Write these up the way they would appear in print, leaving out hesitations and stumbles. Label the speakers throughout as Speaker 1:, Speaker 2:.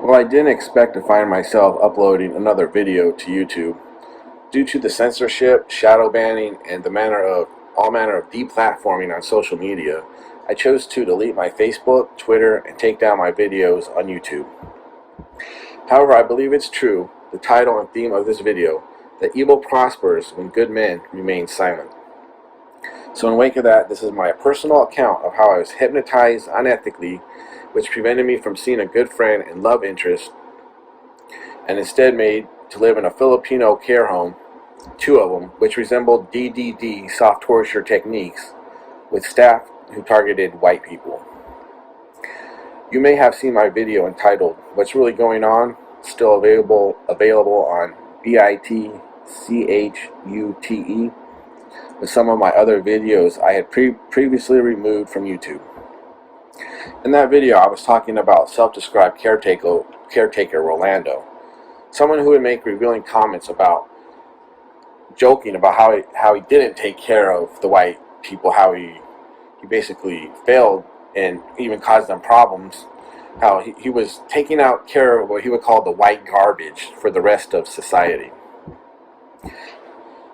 Speaker 1: Well, I didn't expect to find myself uploading another video to YouTube. Due to the censorship, shadow banning, and all manner of deplatforming on social media, I chose to delete my Facebook, Twitter, and take down my videos on YouTube. However, I believe it's true, the title and theme of this video, that evil prospers when good men remain silent. So in wake of that, this is my personal account of how I was hypnotized unethically, which prevented me from seeing a good friend and love interest, and instead made to live in a Filipino care home, two of them, which resembled DDD soft torture techniques, with staff who targeted white people. You may have seen my video entitled "What's Really Going On?" Still available on BITCHUTE, with some of my other videos I had previously removed from YouTube. In that video, I was talking about self-described caretaker Rolando, someone who would make revealing comments about joking about how he didn't take care of the white people, how he basically failed and even caused them problems, how he was taking out care of what he would call the white garbage for the rest of society.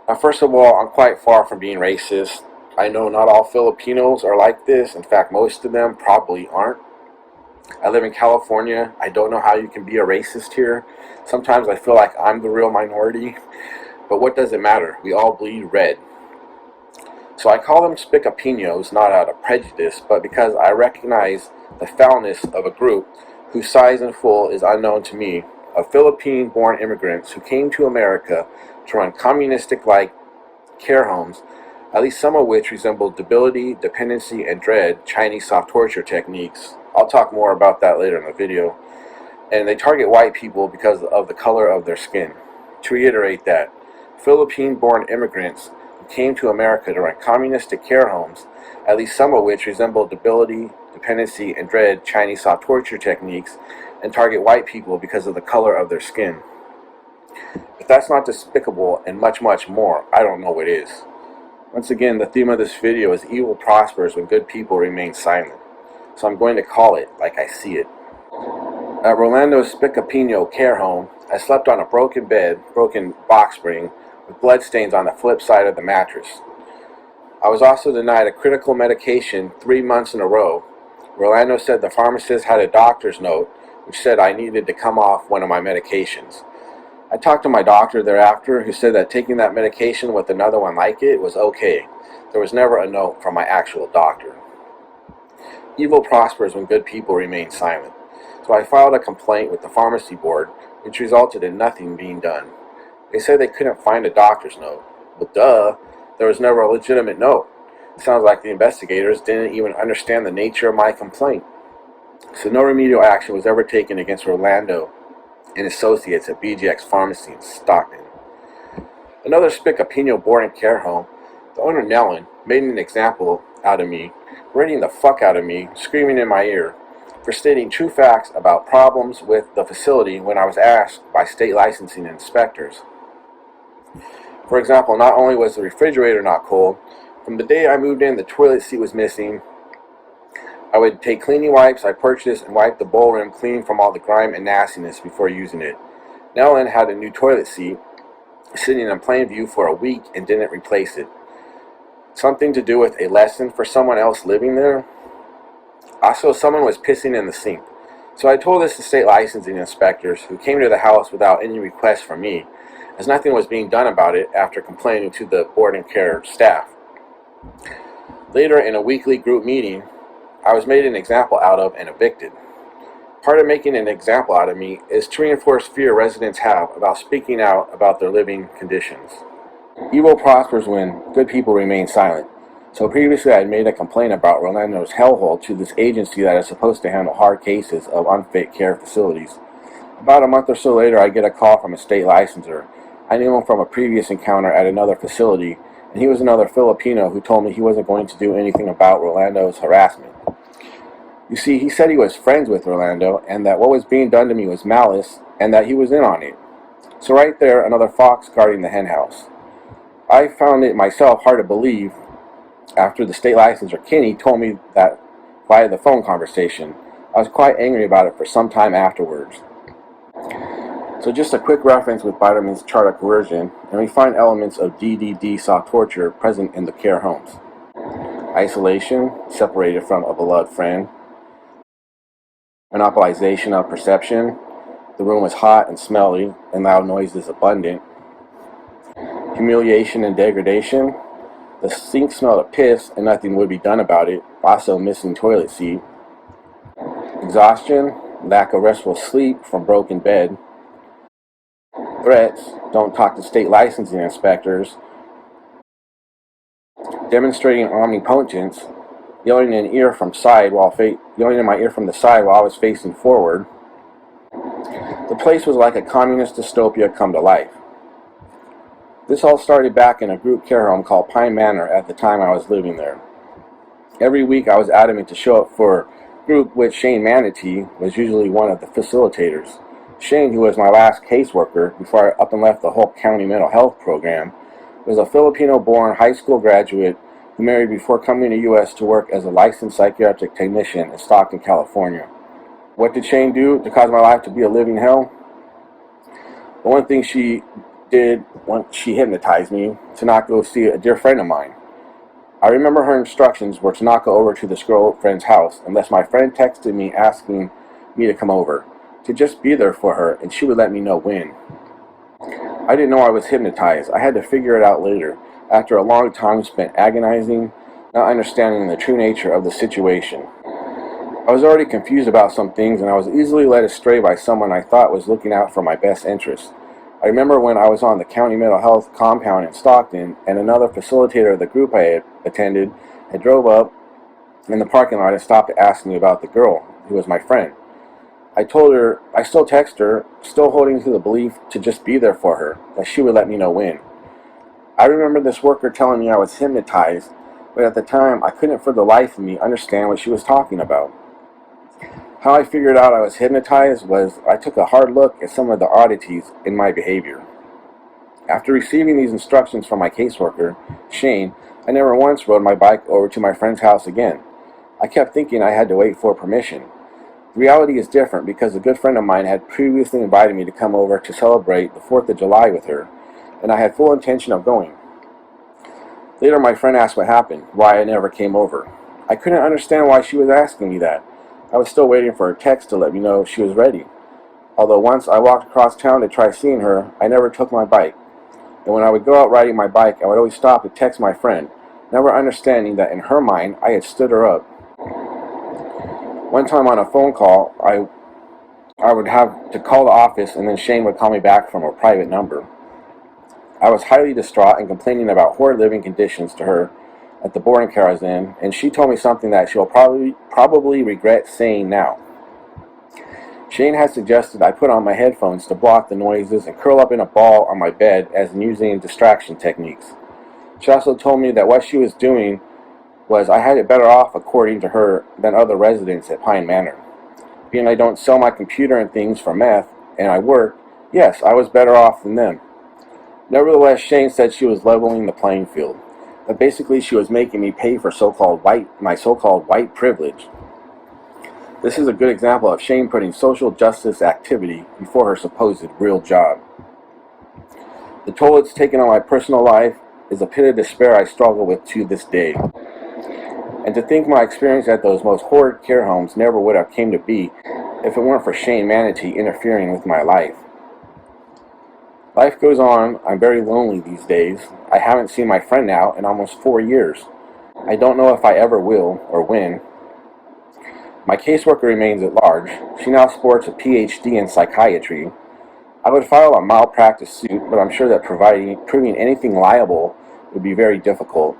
Speaker 1: Now, first of all, I'm quite far from being racist. I know not all Filipinos are like this. In fact, most of them probably aren't. I live in California. I don't know how you can be a racist here. Sometimes I feel like I'm the real minority. But what does it matter? We all bleed red. So I call them spicapinos not out of prejudice, but because I recognize the foulness of a group whose size and full is unknown to me, of Philippine-born immigrants who came to America to run communistic-like care homes, at least some of which resemble Debility, Dependency, and Dread Chinese soft torture techniques. I'll talk more about that later in the video. And they target white people because of the color of their skin. To reiterate that, Philippine-born immigrants who came to America to run communistic care homes, at least some of which resemble Debility, Dependency, and Dread Chinese soft torture techniques, and target white people because of the color of their skin. If that's not despicable and much, much more, I don't know what is. Once again, the theme of this video is evil prospers when good people remain silent. So I'm going to call it like I see it. At Rolando's Spicapino care home, I slept on a broken box spring, with bloodstains on the flip side of the mattress. I was also denied a critical medication 3 months in a row. Rolando said the pharmacist had a doctor's note which said I needed to come off one of my medications. I talked to my doctor thereafter, who said that taking that medication with another one like it was okay. There was never a note from my actual doctor. Evil prospers when good people remain silent. So I filed a complaint with the pharmacy board, which resulted in nothing being done. They said they couldn't find a doctor's note. But duh, there was never a legitimate note. It sounds like the investigators didn't even understand the nature of my complaint. So no remedial action was ever taken against Rolando and associates at BGX Pharmacy in Stockton. Another Spicapino boarding care home, the owner Nellen made an example out of me, rating the fuck out of me, screaming in my ear, for stating true facts about problems with the facility when I was asked by state licensing inspectors. For example, not only was the refrigerator not cold, from the day I moved in the toilet seat was missing. I would take cleaning wipes I purchased and wipe the bowl rim clean from all the grime and nastiness before using it. Nellen had a new toilet seat sitting in plain view for a week and didn't replace it. Something to do with a lesson for someone else living there? Also, someone was pissing in the sink. So I told this to state licensing inspectors, who came to the house without any request from me, as nothing was being done about it after complaining to the board and care staff. Later, in a weekly group meeting, I was made an example out of and evicted. Part of making an example out of me is to reinforce fear residents have about speaking out about their living conditions. Evil prospers when good people remain silent. So previously I had made a complaint about Rolando's hellhole to this agency that is supposed to handle hard cases of unfit care facilities. About a month or so later, I get a call from a state licensor. I knew him from a previous encounter at another facility, and he was another Filipino who told me he wasn't going to do anything about Rolando's harassment. You see, he said he was friends with Rolando, and that what was being done to me was malice, and that he was in on it. So right there, another fox guarding the henhouse. I found it myself hard to believe after the state licensor Kenny told me that via the phone conversation. I was quite angry about it for some time afterwards. So just a quick reference with Biderman's chart of coercion, and we find elements of DDD soft torture present in the care homes. Isolation, separated from a beloved friend. Monopolization of perception. The room is hot and smelly, and loud noise is abundant. Humiliation and degradation. The sink smelled of piss, and nothing would be done about it. Also missing toilet seat. Exhaustion, lack of restful sleep from broken bed. Threats, don't talk to state licensing inspectors. Demonstrating omnipotence, yelling in my ear from the side while I was facing forward. The place was like a communist dystopia come to life. This all started back in a group care home called Pine Manor at the time I was living there. Every week I was adamant to show up for a group which Shayne Maniti was usually one of the facilitators. Shayne, who was my last caseworker before I up and left the whole county mental health program, was a Filipino-born high school graduate who married before coming to the U.S. to work as a licensed psychiatric technician in Stockton, California. What did Shayne do to cause my life to be a living hell? The one thing she did when she hypnotized me to not go see a dear friend of mine. I remember her instructions were to not go over to this girlfriend's house unless my friend texted me asking me to come over, to just be there for her, and she would let me know when. I didn't know I was hypnotized. I had to figure it out later, after a long time spent agonizing, not understanding the true nature of the situation. I was already confused about some things, and I was easily led astray by someone I thought was looking out for my best interests. I remember when I was on the county mental health compound in Stockton, and another facilitator of the group I had attended had drove up in the parking lot and stopped to ask me about the girl, who was my friend. I told her, I still text her, still holding to the belief to just be there for her, that she would let me know when. I remember this worker telling me I was hypnotized, but at the time I couldn't for the life of me understand what she was talking about. How I figured out I was hypnotized was I took a hard look at some of the oddities in my behavior. After receiving these instructions from my caseworker, Shayne, I never once rode my bike over to my friend's house again. I kept thinking I had to wait for permission. The reality is different because a good friend of mine had previously invited me to come over to celebrate the 4th of July with her, and I had full intention of going. Later my friend asked what happened, why I never came over. I couldn't understand why she was asking me that. I was still waiting for her text to let me know she was ready. Although once I walked across town to try seeing her, I never took my bike. And when I would go out riding my bike, I would always stop to text my friend, never understanding that in her mind I had stood her up. One time on a phone call, I would have to call the office, and then Shayne would call me back from a private number. I was highly distraught and complaining about horrid living conditions to her at the boarding care I was in, and she told me something that she'll probably regret saying now. Shayne had suggested I put on my headphones to block the noises and curl up in a ball on my bed as in using distraction techniques. She also told me that what she was doing was I had it better off, according to her, than other residents at Pine Manor. Being I don't sell my computer and things for meth, and I work, yes, I was better off than them. Nevertheless, Shayne said she was leveling the playing field. But basically she was making me pay for my so-called white privilege. This is a good example of Shayne putting social justice activity before her supposed real job. The toll it's taken on my personal life is a pit of despair I struggle with to this day. And to think my experience at those most horrid care homes never would have came to be if it weren't for Shayne Maniti interfering with my life. Life goes on. I'm very lonely these days. I haven't seen my friend now in almost 4 years. I don't know if I ever will or when. My caseworker remains at large. She now sports a PhD in psychiatry. I would file a malpractice suit, but I'm sure that proving anything liable would be very difficult.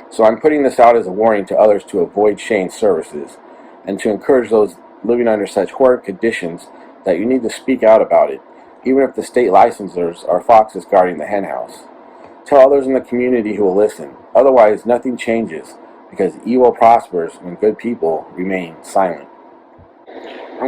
Speaker 1: So I'm putting this out as a warning to others to avoid Shayne's services, and to encourage those living under such horrid conditions that you need to speak out about it, even if the state licensors are foxes guarding the henhouse. Tell others in the community who will listen. Otherwise, nothing changes, because evil prospers when good people remain silent.